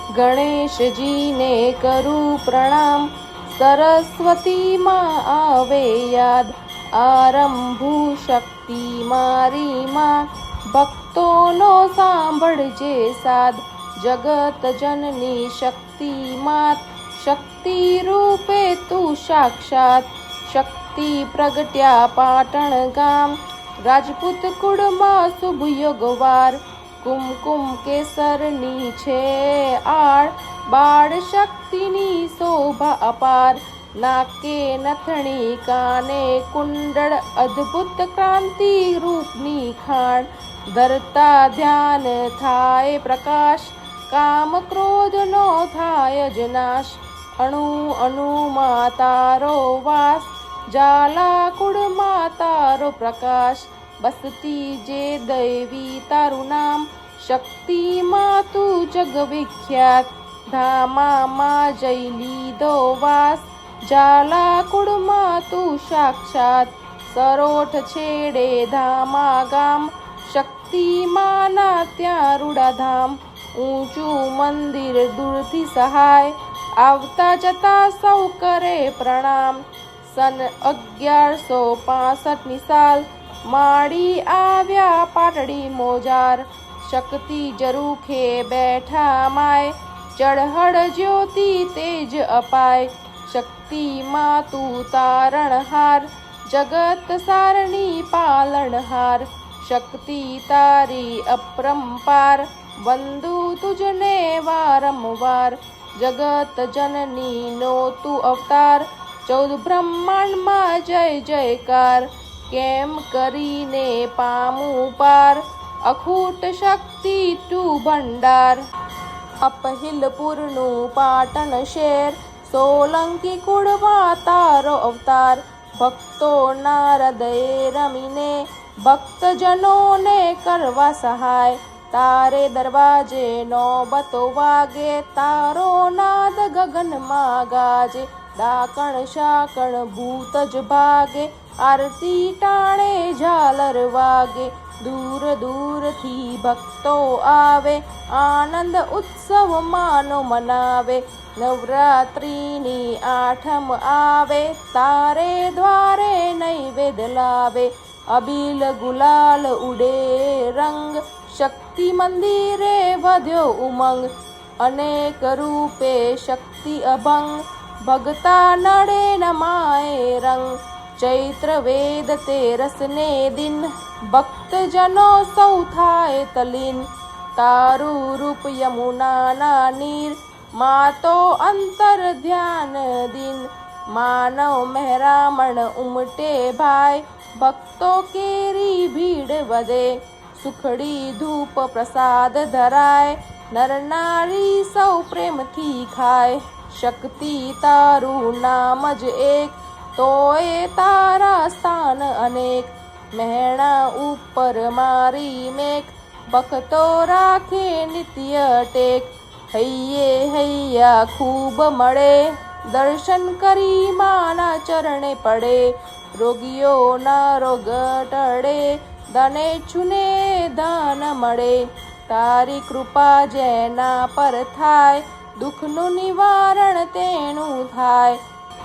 ગણેશજીને કરું પ્રણામ, સરસ્વતી માં આવે યાદ, આરંભુ શક્તિ મારી માં, ભક્તોનો સાંભળજે સાદ, જગત જનની શક્તિ માત, શક્તિ રૂપે તું સાક્ષાત, શક્તિ પ્રગટ્યા પાટણ ગામ, રાજપૂત કુળમાં શુભ યોગવાર, કુમકુમ કેસરની છે આળ, બાળ શક્તિની શોભા અપાર, નાકે નથણી કાને કુંડળ, અદ્ભુત ક્રાંતિ રૂપની ખાણ, ધરતા ધ્યાન થાય પ્રકાશ, કામ ક્રોધનો થાય જ નાશ, અણુ અણુમાં તારો વાસ, જ્વાલા કુળમાં તારો પ્રકાશ, બસતી જે દૈવી તારું નામ, શક્તિમાં તું જગ વિખ્યાત, ધામામાં જઈ લીધો વાસ, જ્વાલા કુળમાં તું સાક્ષાત, સરોઠ છેડે ધામા ગામ, શક્તિમાના ત્યાં રૂડાધામ, ઊંચું મંદિર દૂરથી સહાય, આવતા જતા સૌ કરે પ્રણામ, સન 1165ની સાલ, માડી આવ્યા પાટડી મોજાર, શક્તિ જરૂખે બેઠા માય, ચળહળ જ્યોતિ તેજ અપાય, શક્તિમાં તું તારણહાર, જગત સારની પાલનહાર, શક્તિ તારી અપરંપાર, વંદુ તુજને વારંવાર, જગત જનની નો તું અવતાર, 14 બ્રહ્માંડમાં જય જયકાર, કેમ કરીને પામું પાર, અખૂટ શક્તિ તું ભંડાર, અપહિલપુરનું પાટણ શેર, સોલંકી કુળમાં તારો અવતાર, ભક્તોના હૃદયે રમીને, ભક્તજનોને કરવા સહાય, તારે દરવાજે નોબતો વાગે, તારો નાદ ગગનમાં ગાજે, ડાકણ શાકણ ભૂત જ ભાગે, આરતી ટાણે ઝાલર વાગે, દૂર દૂરથી ભક્તો આવે, આનંદ ઉત્સવ માનો મનાવે, નવરાત્રિની આઠમ આવે, તારે દ્વારે નૈવેદ્ય લાવે, અબીલ ગુલાલ ઉડે રંગ, શક્તિ મંદિરે વધ્યો ઉમંગ, અનેક રૂપે શક્તિ અભંગ, ભગતા નડે નમાય રંગ, ચૈત્ર વેદ તેરસને દિન, ભક્તજનો સૌ થાય તલીન, તારું રૂપ યમુનાના નીર, માતો અંતર ધ્યાન દિન, માનવ મહેરામણ ઉમટે ભાઈ, ભક્તો કેરી ભીડ વધે, સુખડી ધૂપ પ્રસાદ ધરાય, નર નારી સૌ પ્રેમથી ખાય, શક્તિ તારું નામ જ એક, તોય તારા સ્થાન અનેક, મહેણા ઉપર મારી મેક, ભક્તો રાખે નિત્ય ટેક, હૈયે હૈયા ખૂબ મળે, દર્શન કરી માના ચરણે પડે, રોગીઓના રોગ ટળે, ધનેચ્છુને ધન મળે, તારી કૃપા જેના પર થાય, દુઃખનું નિવારણ તેનું થાય,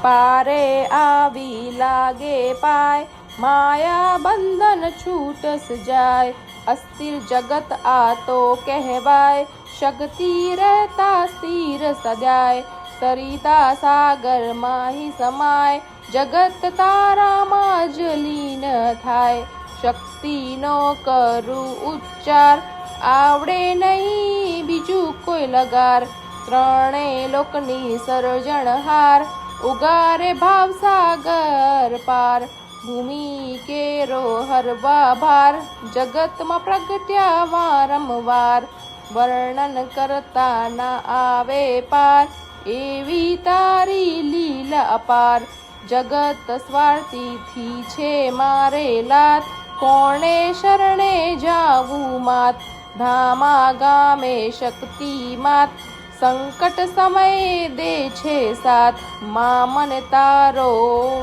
પારે આવી લાગે પાય, માયા બંધન છૂટસ જાય, અસ્થિર જગત આ તો કહેવાય, શક્તિ રહેતા સ્થિર સજાય, સરિતા સાગર માહી સમાય, જગત તારામાં જ લીન થાય, શક્તિનો કરું ઉચ્ચાર, આવડે નહીં બીજું કોઈ લગાર, ત્રણેય લોકની સર્જનહાર, ઉગારે ભાવસાગર પાર, ભૂમિ કેરો હરવા ભાર, જગતમાં પ્રગટ્યા વારંવાર, વર્ણન કરતા ના આવે પાર, એવી તારી લીલા અપાર, જગત સ્વાર્થીથી છે મારે લાત, કોણે શરણે જાવું માત, ધામા ગામે શક્તિ માત, સંકટ સમયે દે છે સાથ, મા મને તારો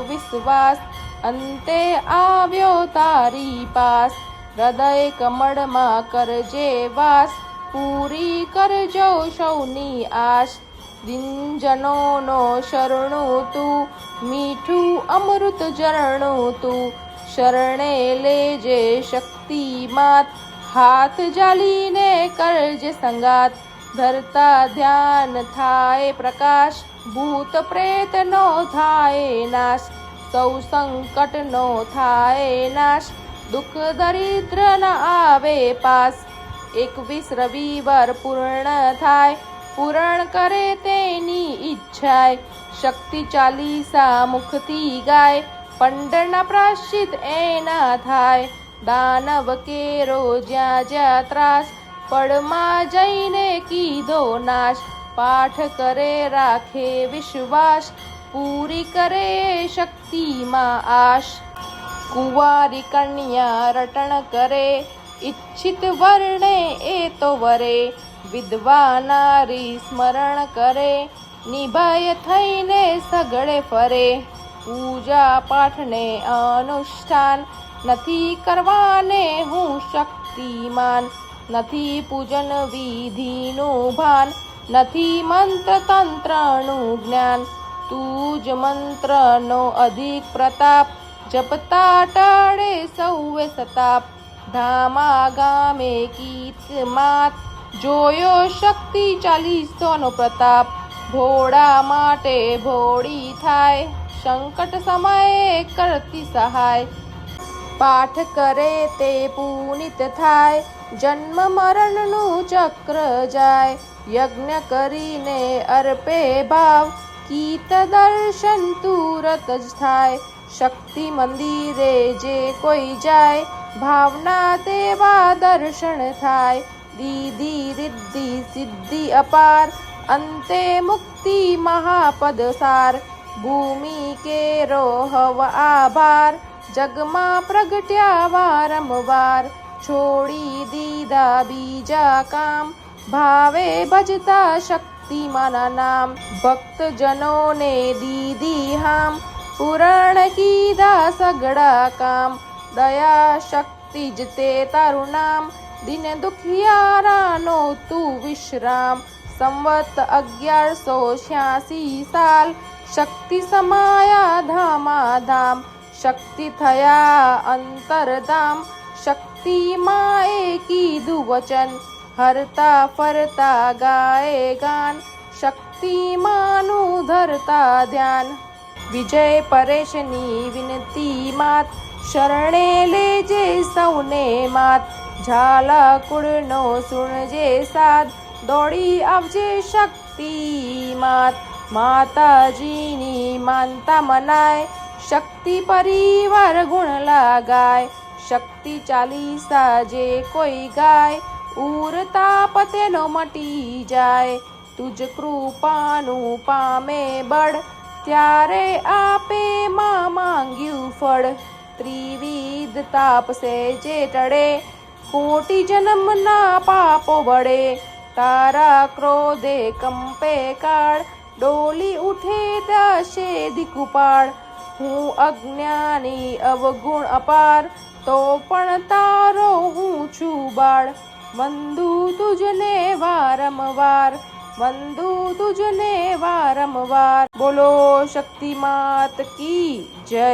વિશ્વાસ, અંતે આવ્યો તારી પાસ, હૃદય કમળમાં કરજે વાસ, પૂરી કરજો સૌની આશ. દિનજનોનો શરણું તું, મીઠું અમૃત ઝરણું તું. શરણે લેજે શક્તિ માત, હાથ જાલીને કરજે સંગાત. ધરતા ધ્યાન થાય પ્રકાશ, ભૂત પ્રેતનો થાય નાશ. સૌ સંકટનો થાય નાશ, દુઃખ દરિદ્ર ન આવે પાસ. 21 રવિવાર પૂર્ણ થાય, પૂરણ કરે તેની ઈચ્છાય. શક્તિ ચાલીસા મુખથી ગાય, પંડના પ્રાશ્ચિત એના થાય. દાનવ કેરો જ્યાં જ્યાં ત્રાસ, પળમાં જઈને કીધો નાશ. પાઠ કરે રાખે વિશ્વાસ, પૂરી કરે શક્તિમાં આશ. કુંવારી કન્યા રટણ કરે, ઈચ્છિત વર્ણે એ તો વરે. વિધવા નારી સ્મરણ કરે, નિભય થઈને સગળે ફરે. પૂજા પાઠને અનુષ્ઠાન, નથી કરવાને હું શક્તિમાન. નથી પૂજન વિધિનું ભાન, નથી મંત્ર તંત્રનું જ્ઞાન. તું જ મંત્રનો અધિક પ્રતાપ, જપતા ટળે સૌએ સતાપ. ધામા ગામે કીત માત, જોયો શક્તિ ચાલીસોનો પ્રતાપ. ભોળા માટે ભોળી થાય, સંકટ સમયે કરતી સહાય. પાઠ કરે તે પુનિત થાય, જન્મ મરણનું ચક્ર જાય. યજ્ઞ કરીને અર્પે ભાવ, કીત દર્શન તુરત જ થાય. શક્તિ મંદિરે જે કોઈ જાય, ભાવના તેવા દર્શન થાય. દીધી રિદ્ધિ સિદ્ધિ અપાર, અંતે મુક્તિ મહાપદ સાર. ભૂમિ કેરો હવ આભાર, જગમાં પ્રગટ્યા વારંવાર. છોડી દીધા બીજા કામ, ભાવે ભજતા શક્તિમાના નામ. ભક્તજનોને દીધી હામ, પૂરણ કીધા સગડા કામ. દયા શક્તિ જ તે તારું નામ, દિન દુખિયારાનો તું વિશ્રામ. સંવત 1186 સાલ, શક્તિ સમાયા ધામાધામ. શક્તિ થયા અંતરધામ, શક્તિ માએ કીધું વચન. હરતા ફરતા ગાય ગાન, શક્તિ માનું ધરતા ધ્યાન. વિજય પરેશની વિનતી માત, શરણે લેજે સૌને માત. ઝાલા કુળનો સુણજે સાદ, દોડી આવજે શક્તિ માત. માતાજીની માનતા મનાય, શક્તિ પરિવાર ગુણ લાગાય. શક્તિ ચાલીસા જે કોઈ ગાય, ઉરતાપ તેનો મટી જાય. તુજ કૃપાનું પામે બળ, ત્યારે આપે માં માંગ્યું ફળ. ત્રિવિધ તાપસે જે ટળે, કોટી જન્મના પાપો બળે. તારા ક્રોધે કંપે કાળ, ડોલી ઉઠે દશે દિકુપાળ. હું અજ્ઞાની અવગુણ અપાર, તો પણ તારો હું છું બાળ. વંદુ તુજને વારંવાર, વંદુ તુજને વારંવાર. બોલો શક્તિ માત કી જય.